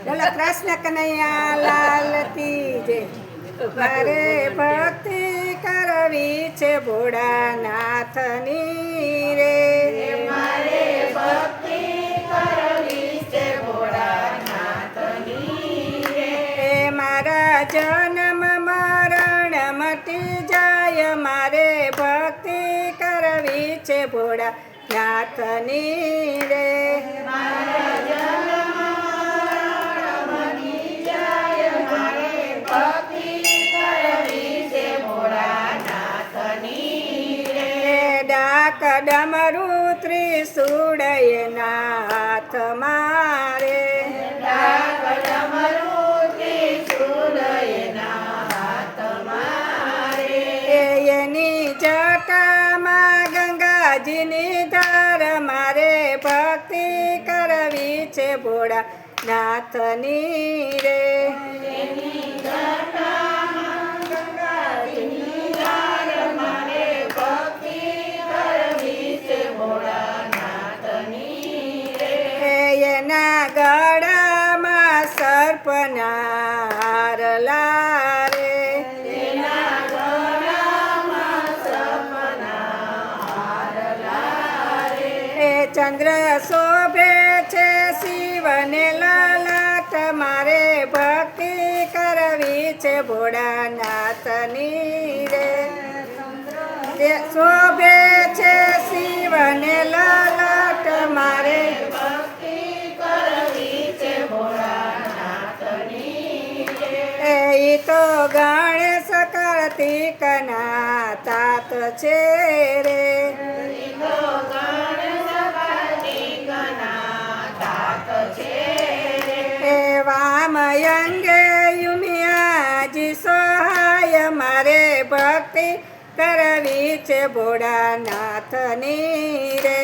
બોલો કૃષ્ણ કનૈયા લાલ કી જય. મારે ભક્તિ કરવી છે ભોળાનાથની રે. મારે ભક્તિ કરવી છે ભોળાનાથની રે. મારા જન્મ મરણ મટી જાય, મારે ભક્તિ કરવી છે ભોળાનાથની રે. મારા જન્મ મરણ મટી જાય, મારે ભક્તિ કરવી છે ભોળાનાથની રે. ડાક ડમરું ત્રિશૂળ એના હાથ મારે. ડાક ડમરું ત્રિશૂળ એના હાથ મારે. એની જટામાં ગંગાજીની ધાર, મારે ભક્તિ કરવી છે ભોળાનાથની રે. એની જટામાં ગંગાજીની ધાર, મારે ભક્તિ કરવી છે ભોળાનાથની રે. એના ગળામાં સર્પના હાર લારે. તેના ગળામાં સપના હાર લારે. ચંદ્ર શોભે છે શિવને લલાટ, મારે ભક્તિ કરવી છે ભોળાનાથની રે. શોભે છે શિવને લલાટ, મારે ભક્તિ કરવી છે ભોળાનાથની રે. એ તો ગણેશ કાર્તિકના તાત છે રે. તો ગણેશ કાર્તિકના તાત છે રે. વામયંગે યુમિયાજી સહાય, મારે ભક્તિ કરવી છે ભોળાનાથની રે.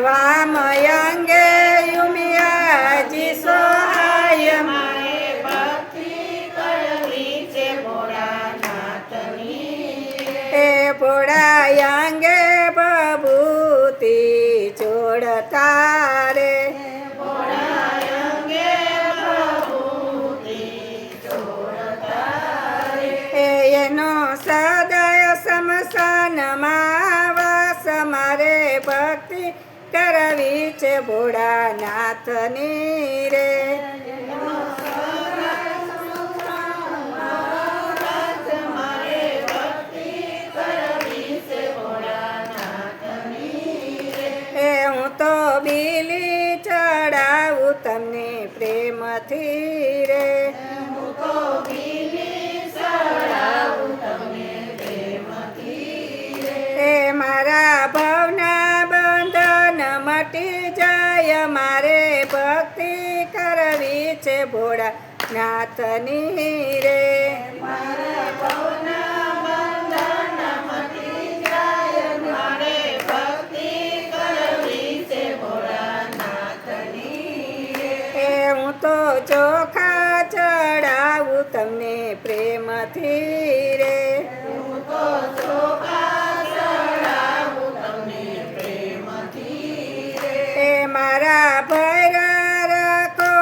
વામયંગે યુમિયાજી સહાય, મારે ભક્તિ કરવી છે ભોળાનાથની રે. ભોળાયંગે બભૂતિ જોડતા રે. ભોળાયંગે પ્રભુતિ જોડતા રે. એનો સદય સ્મશાનમાં વાસ, મારે ભક્તિ કરવી છે ભોળાનાથની રે. મારે ભક્તિ કરવી છે ભોળાનાથની રે. હું તો બીલી ચડાવું તમને પ્રેમથી રે. હું તો બીલી ચડાવું તમને પ્રેમથી રે. મારા ભવના બંધન મટી જાય, મારે ભક્તિ કરવી છે ભોળાનાથની રે. મારા ભવના બંધન મટી જાય, મારે ભક્તિ કરવી છે ભોળાનાથની રે. હું તો ચોખા ચડાવું તમને પ્રેમથી રે. હું તો ચોખા ચડાવું તમને પ્રેમથી રે. મારા ભૈરા રાખો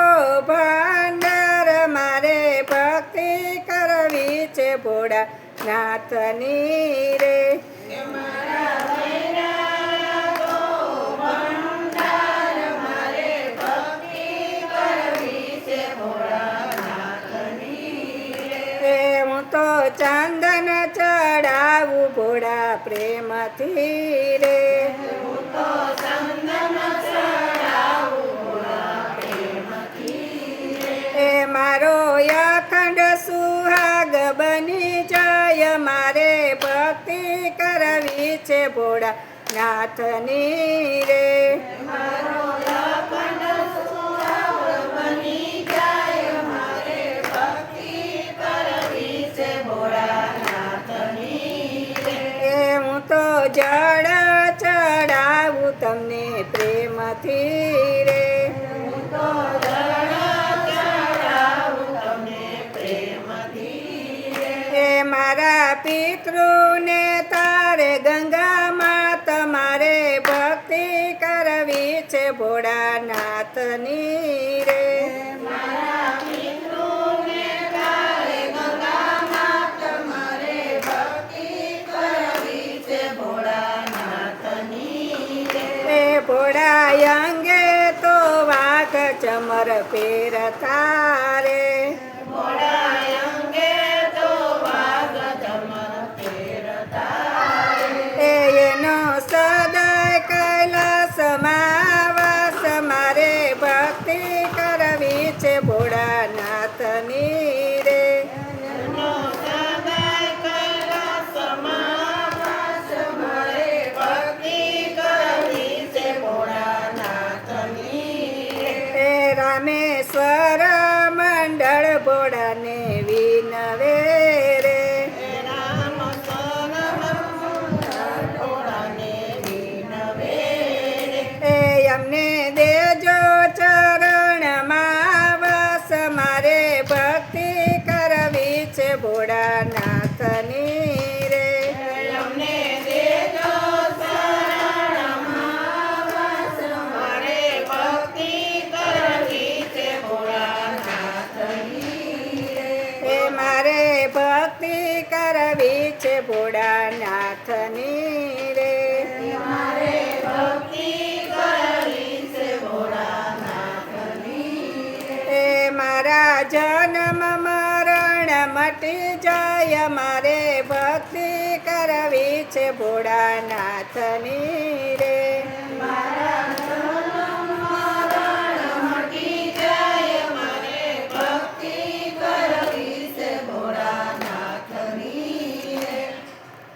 ભંડાર, મારે ભક્તિ કરવી છે ભોળાનાથની રે. મારા ભૈરા તો ભંડાર, મારે ભક્તિ કરવી છે ભોળાનાથની રે. હું તો ચંદન ચડાવું ભોળા પ્રેમથી રે. હું તો ચંદન ચડાવું ભોળા પ્રેમથી રે. મારો અખંડ સુહાગ બની જાય, મારે ભક્તિ કરવી છે ભોળાનાથની રે. મારો અખંડ સુહાગ બની જાય, મારે ભક્તિ કરવી છે ભોળાનાથની રે. હું તો જળ ચડાવું તમને પ્રેમથી રે. હું તો જળ ચડાવું તમને પ્રેમથી રે. મારા પિતૃને તારે ગંગા માત, મારે ભક્તિ કરવી કમર પહેરતા રે ભોળા અંગે તો વાઘ ધમર પહેરતા રે. એનો સદાય કૈલાસમાં વાસ મારે ભક્તિ કરવી છે ભોળાનાથની રે એનો સદાય કૈલાસમાં વાસ મારે ભક્તિ કરવી છે ભોળાનાથની રે. એ રામેશ્વર મંડળ ભોળાને વિનવે રે હે રામ ભોળાને વિનવે રે. એ અમને દેજો ચરણમાં વાસ મારે ભક્તિ કરવી છે ભોળાનાથની રે અમને દેજો શરણમાં વાસ મારે ભક્તિ કરવી છે ભોળાનાથની રે. એ મારે ભક્તિ કરવી છે ભોળાનાથની રે મારે ભક્તિ કરવી છે ભોળાનાથની રે. એ મારા જન્મ મરણ મટી જાય મારે ભક્તિ કરવી છે ભોળાનાથની